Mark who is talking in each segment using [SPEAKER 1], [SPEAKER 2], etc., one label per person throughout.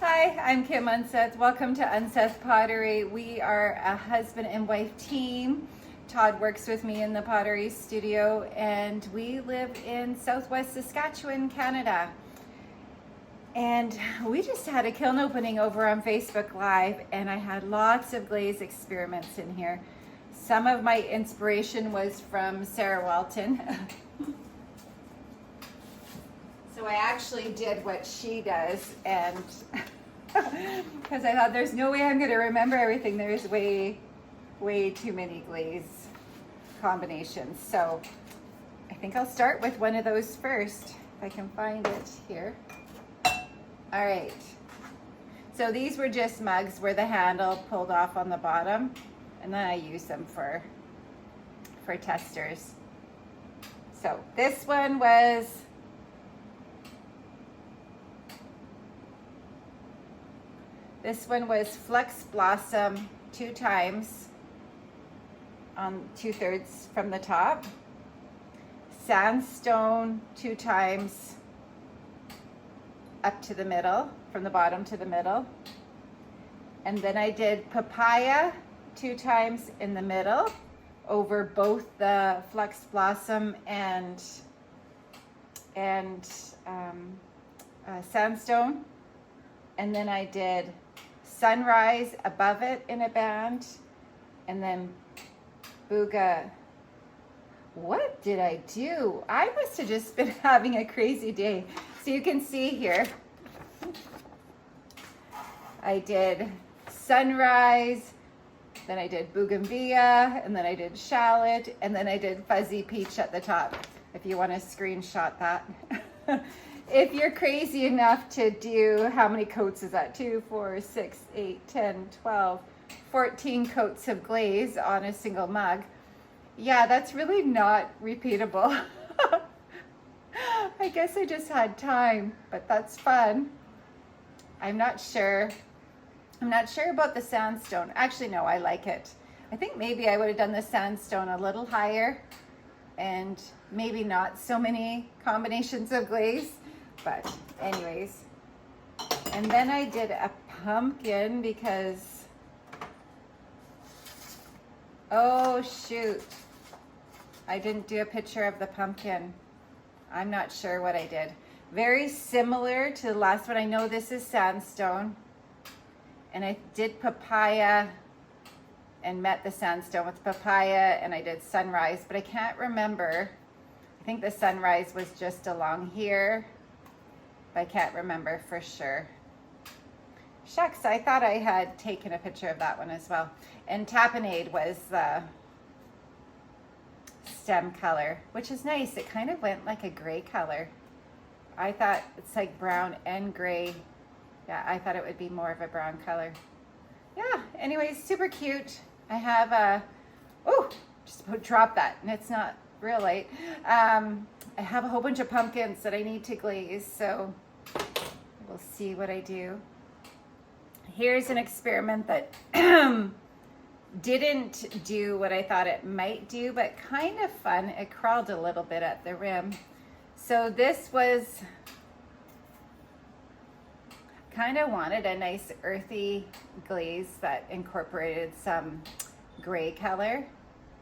[SPEAKER 1] Hi, I'm Kim Unseth. Welcome to Unseth Pottery. We are a husband and wife team. Todd works with me in the pottery studio and we live in Southwest Saskatchewan, Canada. And we just had a kiln opening over on Facebook Live and I had lots of glaze experiments in here. Some of my inspiration was from Sarah Walton. So I actually did what she does, and because I thought there's no way I'm going to remember everything. There's way too many glaze combinations. So I think I'll start with one of those first, if I can find it here. All right. So these were just mugs where the handle pulled off on the bottom, and then I use them for testers. So this one was Flux Blossom 2 times on 2/3 from the top, Sandstone 2 times up to the middle, from the bottom to the middle, and then I did Papaya 2 times in the middle over both the Flux Blossom and Sandstone, and then I did Sunrise above it in a band, and then Booga. What did I do? I must have just been having a crazy day. So you can see here, I did Sunrise, then I did Bougainvillea, and then I did Shallot, and then I did Fuzzy Peach at the top, if you want to screenshot that. If you're crazy enough to do, how many coats is that? 2, 4, 6, 8, 10, 12, 14 coats of glaze on a single mug. Yeah, that's really not repeatable. I guess I just had time, but that's fun. I'm not sure about the Sandstone. Actually, no, I like it. I think maybe I would have done the Sandstone a little higher and maybe not so many combinations of glaze. But anyways, and then I did a pumpkin because, oh shoot, I didn't do a picture of the pumpkin. I'm not sure what I did. Very similar to the last one. I know this is Sandstone, and I did Papaya and met the Sandstone with Papaya, and I did Sunrise, but I can't remember. I think the Sunrise was just along here. I can't remember for sure. Shucks, I thought I had taken a picture of that one as well. And Tapenade was the stem color, which is nice. It kind of went like a gray color. I thought it's like brown and gray. Yeah, I thought it would be more of a brown color. Yeah, anyways, super cute. I have a, oh, just about dropped that, and it's not real light. I have a whole bunch of pumpkins that I need to glaze, so we'll see what I do. Here's an experiment that didn't do what I thought it might do, but kind of fun. It crawled a little bit at the rim. So this was, kind of wanted a nice earthy glaze that incorporated some gray color.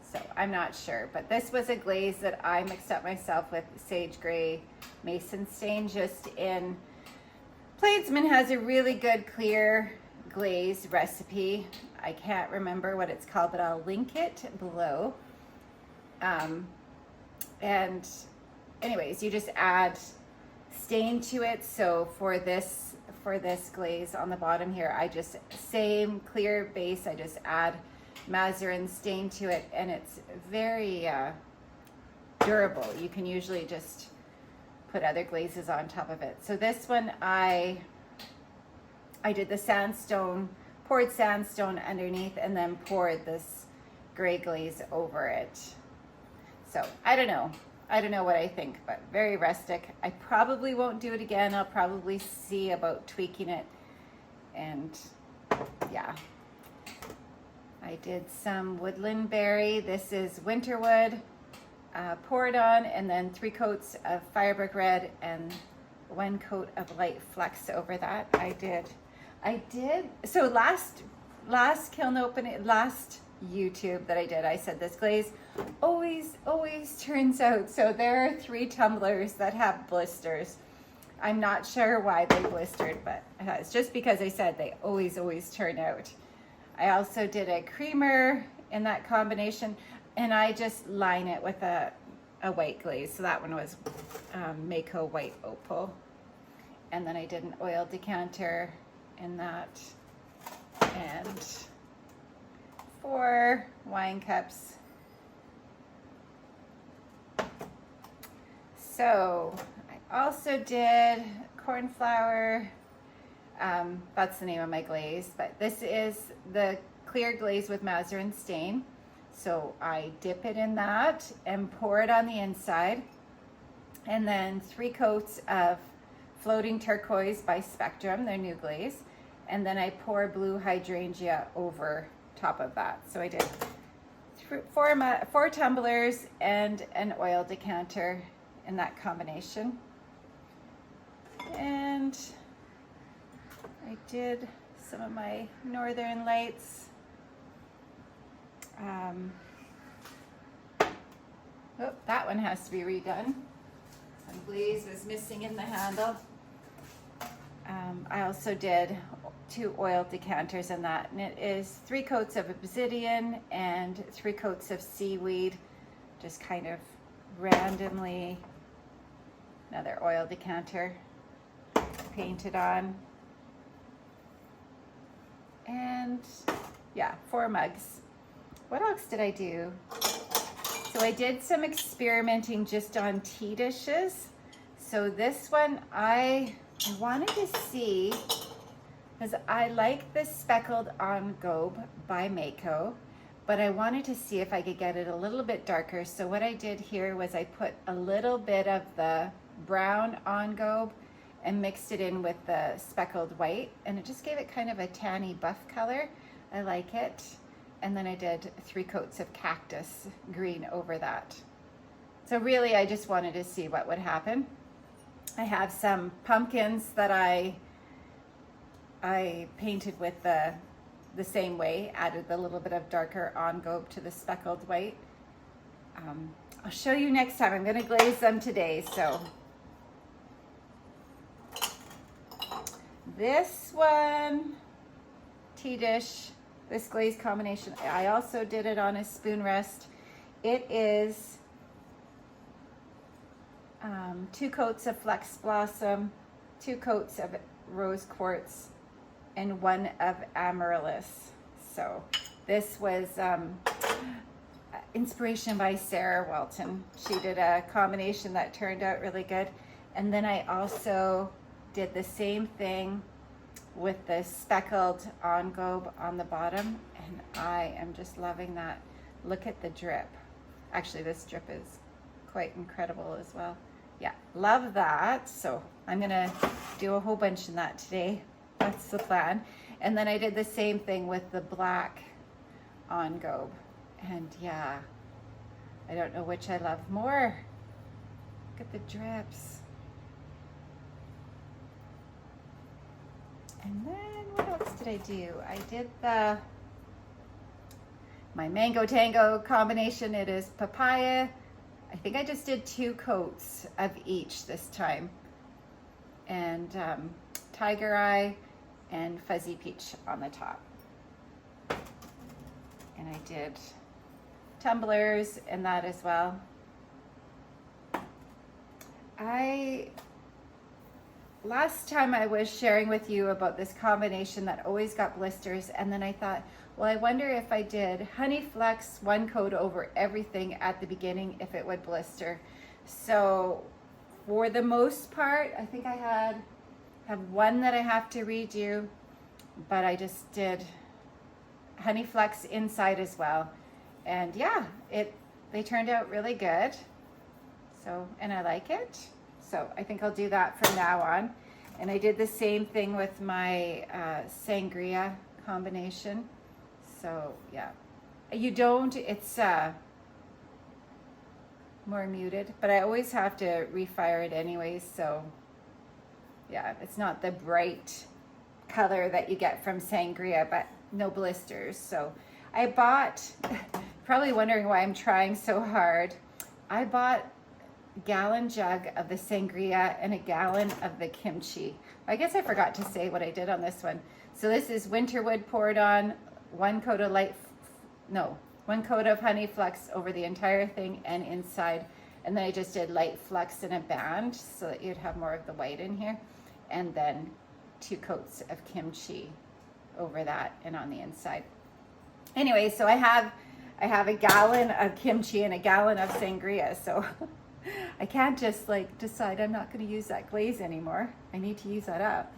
[SPEAKER 1] So I'm not sure, but this was a glaze that I mixed up myself with sage gray mason stain just in. Plainsman has a really good clear glaze recipe. I can't remember what it's called, but I'll link it below. And anyways, you just add stain to it. So for this glaze on the bottom here, I just, same clear base, I just add Mazarin stain to it, and it's very durable. You can usually just put other glazes on top of it. So this one I did the Sandstone, poured Sandstone underneath, and then poured this gray glaze over it. So I don't know what I think, but very rustic. I probably won't do it again. I'll probably see about tweaking it, and yeah. I did some woodland berry. This is winterwood, poured on, and then 3 coats of firebrick red and 1 coat of light flux over that. I did I did. So last kiln opening, last YouTube that I did, I said this glaze always turns out. So there are 3 tumblers that have blisters. I'm not sure why they blistered, but it's just because I said they always turn out. I also did a creamer in that combination, and I just line it with a white glaze. So that one was Mako White Opal. And then I did an oil decanter in that, and 4 wine cups. So I also did corn flour. That's the name of my glaze, but this is the clear glaze with Mazarin stain. So I dip it in that and pour it on the inside, and then 3 coats of floating turquoise by Spectrum, their new glaze, and then I pour blue hydrangea over top of that. So I did 4 tumblers and an oil decanter in that combination. And I did some of my Northern Lights. Oh, that one has to be redone. Some glaze was missing in the handle. I also did 2 oil decanters in that, and it is 3 coats of obsidian and 3 coats of seaweed, just kind of randomly. Another oil decanter painted on, and yeah, 4 mugs. What else did I do? So I did some experimenting just on tea dishes. So this one I wanted to see, because I like this speckled Engobe by Mako, but I wanted to see if I could get it a little bit darker. So what I did here was I put a little bit of the brown Engobe and mixed it in with the speckled white, and it just gave it kind of a tanny buff color. I like it. And then I did 3 coats of cactus green over that. So really I just wanted to see what would happen. I have some pumpkins that I painted with the same way, added a little bit of darker Engobe to the speckled white. I'll show you next time. I'm gonna glaze them today. So this one, tea dish, this glaze combination, I also did it on a spoon rest. It is 2 coats of Flex Blossom, 2 coats of Rose Quartz, and 1 of Amaryllis. So this was inspiration by Sarah Welton. She did a combination that turned out really good. And then I also did the same thing with the speckled Engobe on the bottom, and I am just loving that. Look at the drip. Actually, this drip is quite incredible as well. Yeah, love that. So I'm gonna do a whole bunch in that today. That's the plan. And then I did the same thing with the black Engobe. And yeah, I don't know which I love more. Look at the drips. And then what else did I do? I did my mango tango combination. It is papaya. I think I just did 2 coats of each this time. And tiger eye and fuzzy peach on the top. And I did tumblers in that as well. Last time I was sharing with you about this combination that always got blisters, and then I thought, well, I wonder if I did Honey Flex 1 coat over everything at the beginning, if it would blister. So for the most part, I think I have 1 that I have to redo, but I just did Honey Flex inside as well. And yeah, they turned out really good. So, and I like it. So I think I'll do that from now on. And I did the same thing with my sangria combination. So yeah, it's more muted, but I always have to refire it anyways. So yeah, it's not the bright color that you get from sangria, but no blisters. So I bought, probably wondering why I'm trying so hard, I bought a gallon jug of the sangria and a gallon of the kimchi. I guess I forgot to say what I did on this one. So this is winterwood poured on, one coat of honey flux over the entire thing and inside. And then I just did light flux in a band so that you'd have more of the white in here. And then 2 coats of kimchi over that and on the inside. Anyway, so I have a gallon of kimchi and a gallon of sangria. So I can't just like decide I'm not going to use that glaze anymore. I need to use that up.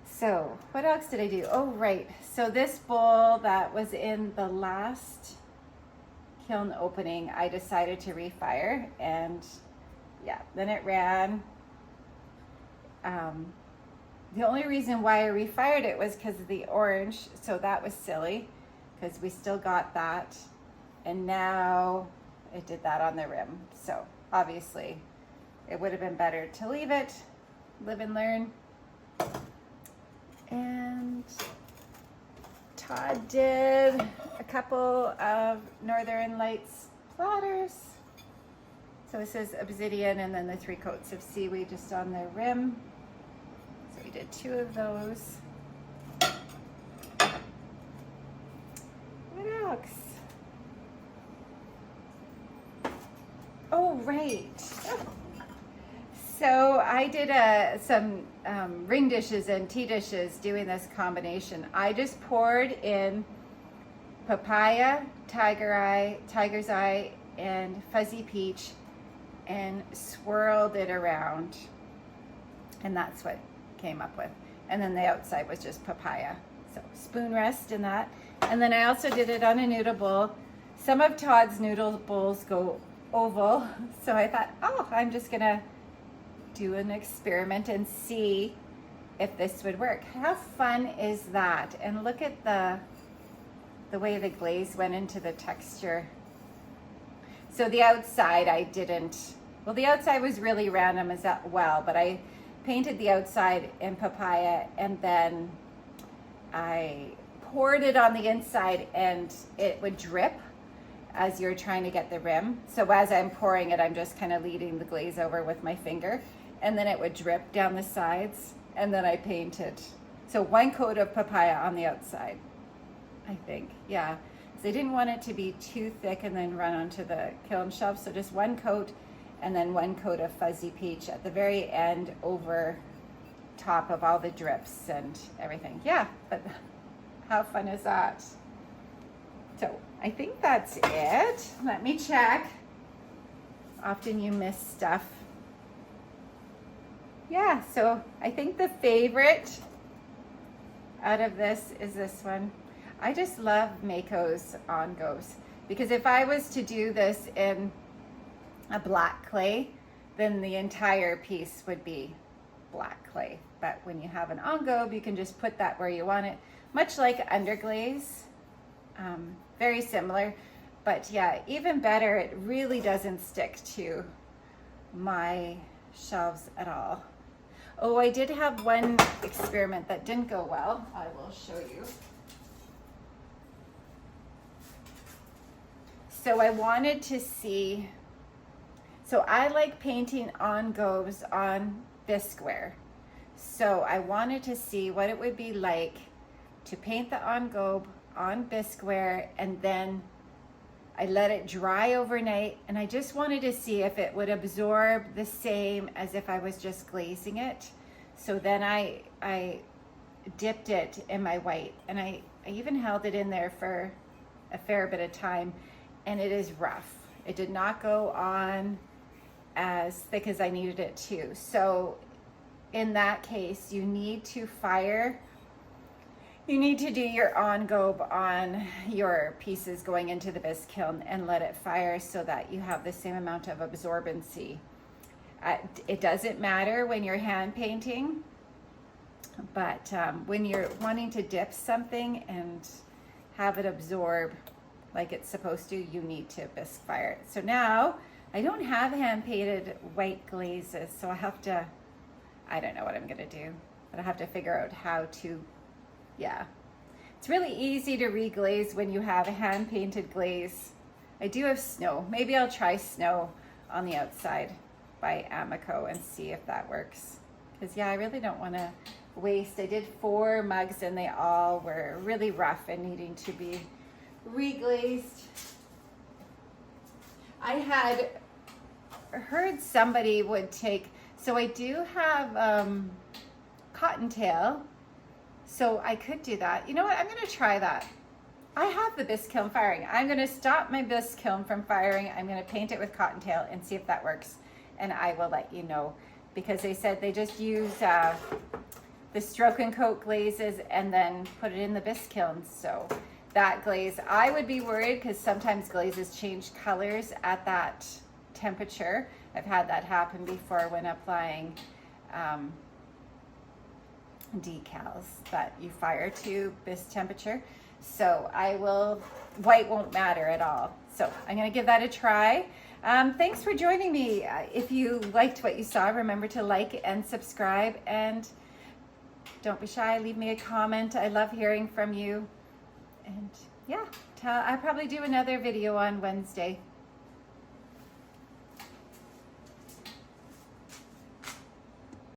[SPEAKER 1] So what else did I do? Oh, right. So this bowl that was in the last kiln opening, I decided to refire, and yeah, then it ran. The only reason why I refired it was because of the orange, so that was silly because we still got that, and now it did that on the rim. So obviously it would have been better to leave it, live and learn. And Todd did a couple of Northern Lights platters. So this is obsidian and then the 3 coats of seaweed just on the rim. So we did 2 of those. What else? Oh, right. So I did some ring dishes and tea dishes doing this combination. I just poured in papaya, tiger's eye, and fuzzy peach and swirled it around. And that's what came up with. And then the outside was just papaya. So spoon rest in that. And then I also did it on a noodle bowl. Some of Todd's noodle bowls go oval. So I thought, oh, I'm just gonna do an experiment and see if this would work. How fun is that? And look at the way the glaze went into the texture. So the outside I didn't, well, the outside was really random as well, but I painted the outside in papaya and then I poured it on the inside and it would drip as you're trying to get the rim. So as I'm pouring it, I'm just kind of leading the glaze over with my finger, and then it would drip down the sides, and then I painted. So 1 coat of papaya on the outside, I think, yeah. So I didn't want it to be too thick and then run onto the kiln shelf, so just 1 coat, and then 1 coat of fuzzy peach at the very end over top of all the drips and everything. Yeah, but how fun is that? So I think that's it. Let me check. Often you miss stuff. Yeah, so I think the favorite out of this is this one. I just love Mako's Engobes, because if I was to do this in a black clay, then the entire piece would be black clay. But when you have an Engobe, you can just put that where you want it, much like underglaze. Very similar, but yeah, even better, it really doesn't stick to my shelves at all. Oh, I did have one experiment that didn't go well. I will show you. So I wanted to see, so I like painting Engobes on bisqueware. So I wanted to see what it would be like to paint the Engobe on bisqueware, and then I let it dry overnight, and I just wanted to see if it would absorb the same as if I was just glazing it. So then I dipped it in my white, and I even held it in there for a fair bit of time, and it is rough. It did not go on as thick as I needed it to. So in that case, you need to fire. You need to do your Engobe on your pieces going into the bisque kiln and let it fire so that you have the same amount of absorbency. It doesn't matter when you're hand painting, but when you're wanting to dip something and have it absorb like it's supposed to, you need to bisque fire it. So now I don't have hand painted white glazes, so I have to, I don't know what I'm gonna do, but I have to figure out how to Yeah. It's really easy to reglaze when you have a hand-painted glaze. I do have snow. Maybe I'll try snow on the outside by Amico and see if that works. Because yeah, I really don't want to waste. I did 4 mugs and they all were really rough and needing to be reglazed. I had heard somebody would take, so I do have cottontail, so I could do that. You know what, I'm gonna try that. I have the bisque kiln firing. I'm gonna stop my bisque kiln from firing. I'm gonna paint it with cottontail and see if that works. And I will let you know, because they said they just use the stroke and coat glazes and then put it in the bisque kiln. So that glaze, I would be worried because sometimes glazes change colors at that temperature. I've had that happen before when applying decals that you fire to bisque temperature. So white won't matter at all. So I'm gonna give that a try. Thanks for joining me. If you liked what you saw, remember to like and subscribe, and don't be shy, leave me a comment. I love hearing from you. And yeah, I'll probably do another video on Wednesday.